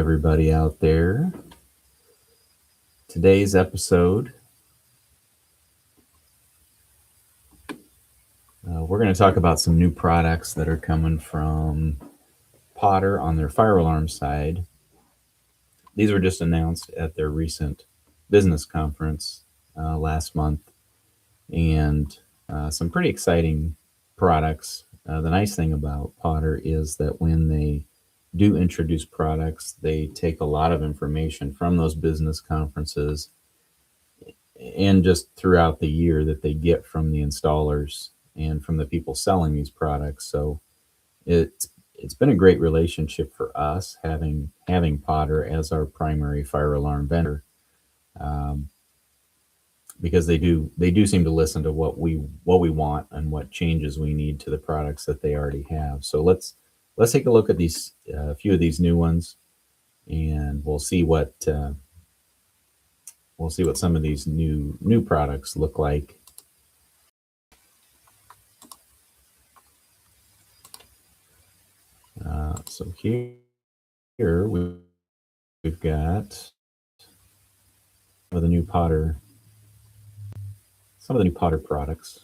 everybody out there. Today's episode, we're going to talk about some new products that are coming from Potter on their fire alarm side. These were just announced at their recent business conference last month, and some pretty exciting products. The nice thing about Potter is that when they do introduce products, they take a lot of information from those business conferences and just throughout the year that they get from the installers and from the people selling these products. So it's been a great relationship for us having Potter as our primary fire alarm vendor, um, because they do seem to listen to what we want and what changes we need to the products that they already have. So let's take a look at these a few of these new ones, and we'll see what some of these new products look like. So here we've got some of the new Potter products.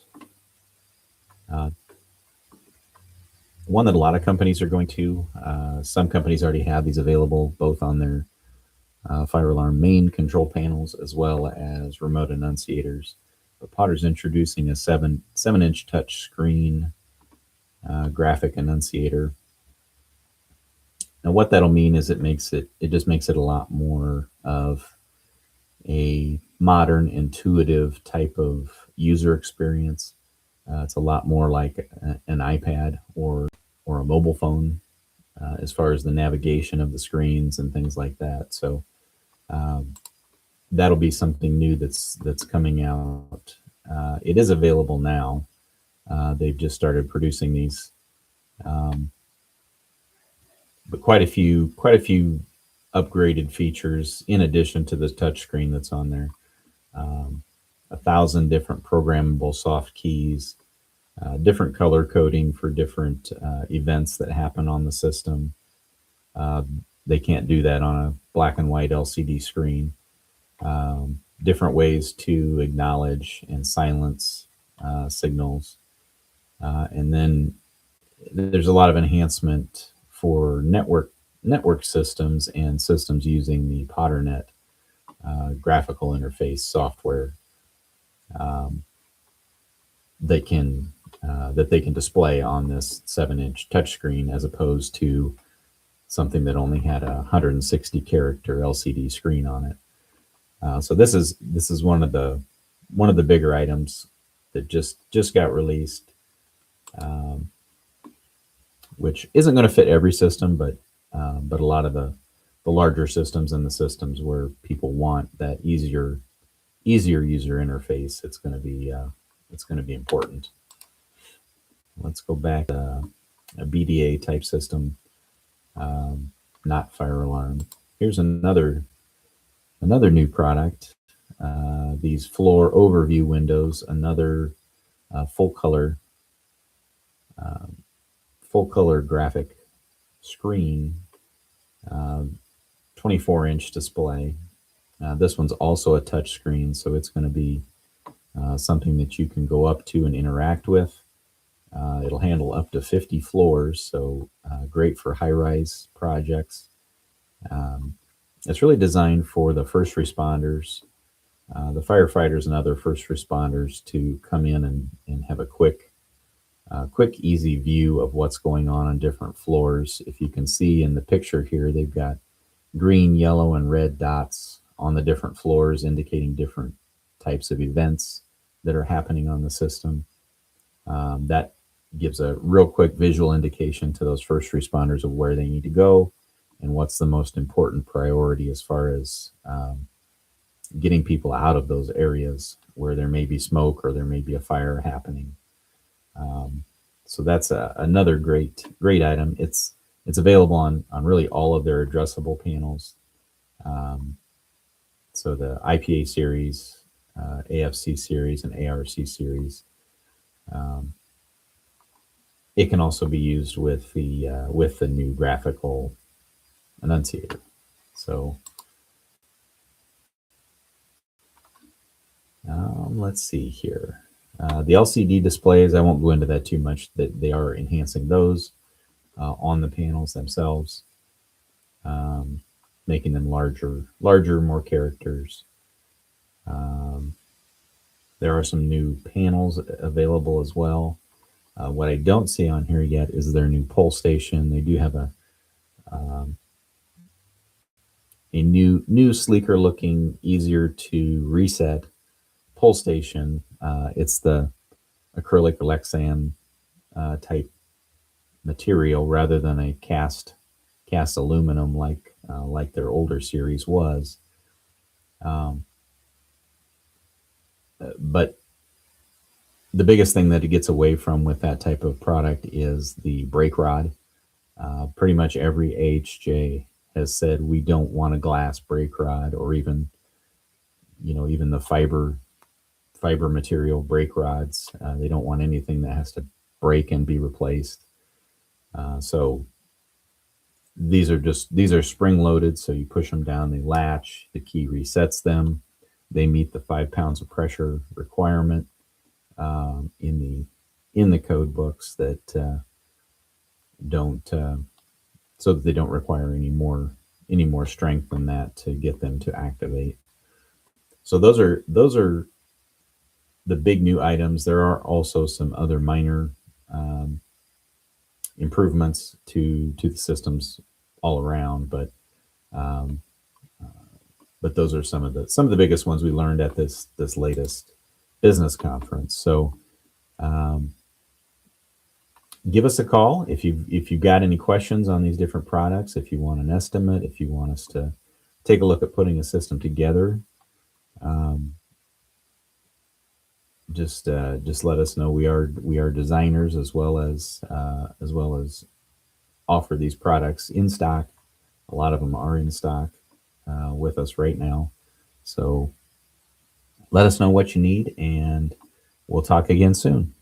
Uh, One that a lot of companies are going to. Some companies already have these available both on their fire alarm main control panels as well as remote annunciators. But Potter's introducing a 7-inch touch screen graphic annunciator. Now, what that'll mean is it just makes it a lot more of a modern, intuitive type of user experience. It's a lot more like an iPad or a mobile phone as far as the navigation of the screens and things like that. So um, that'll be something new that's coming out. It is available now. They've just started producing these, um, but quite a few upgraded features in addition to the touchscreen that's on there. 1,000 different programmable soft keys, different color coding for different events that happen on the system. Uh, they can't do that on a black and white LCD screen. Different ways to acknowledge and silence signals. And then there's a lot of enhancement for network systems and systems using the PotterNet graphical interface software, um, that they can display on this 7-inch touchscreen, as opposed to something that only had a 160 character LCD screen on it. So this is one of the bigger items that just got released, um, which isn't going to fit every system, but a lot of the larger systems and the systems where people want that easier user interface, it's going to be important. Let's go back to a BDA type system, not fire alarm. Here's another new product. These floor overview windows, another uh, full color um, full color graphic screen, uh, 24-inch display. This one's also a touch screen, so it's going to be something that you can go up to and interact with. It'll handle up to 50 floors, so great for high-rise projects. Um, it's really designed for the first responders, the firefighters and other first responders to come in and have a quick, easy view of what's going on different floors. If you can see in the picture here, they've got green, yellow, and red dots on the different floors indicating different types of events that are happening on the system. That gives a real quick visual indication to those first responders of where they need to go and what's the most important priority as far as getting people out of those areas where there may be smoke or there may be a fire happening. Um, so that's another great item. It's available on really all of their addressable panels. Um, so the IPA series, AFC series, and ARC series. Um, it can also be used with the new graphical annunciator. So let's see here. The LCD displays, I won't go into that too much. That they are enhancing those on the panels themselves, making them larger, more characters. There are some new panels available as well. What I don't see on here yet is their new pull station. They do have a new, sleeker looking, easier to reset pull station. It's the acrylic Lexan type material rather than a cast aluminum like their older series was. But the biggest thing that it gets away from with that type of product is the brake rod. Pretty much every AHJ has said we don't want a glass brake rod, or even the fiber material brake rods. They don't want anything that has to break and be replaced. So these are spring loaded, so you push them down, they latch, the key resets them. They meet the 5 pounds of pressure requirement in the code books that don't so that they don't require any more strength than that to get them to activate. So those are the big new items. There are also some other minor improvements to the systems all around, but those are some of the biggest ones we learned at this latest business conference. So give us a call if you've got any questions on these different products. If you want an estimate, if you want us to take a look at putting a system together, just let us know. We are designers as well as offer these products in stock. A lot of them are in stock with us right now. So let us know what you need, and we'll talk again soon.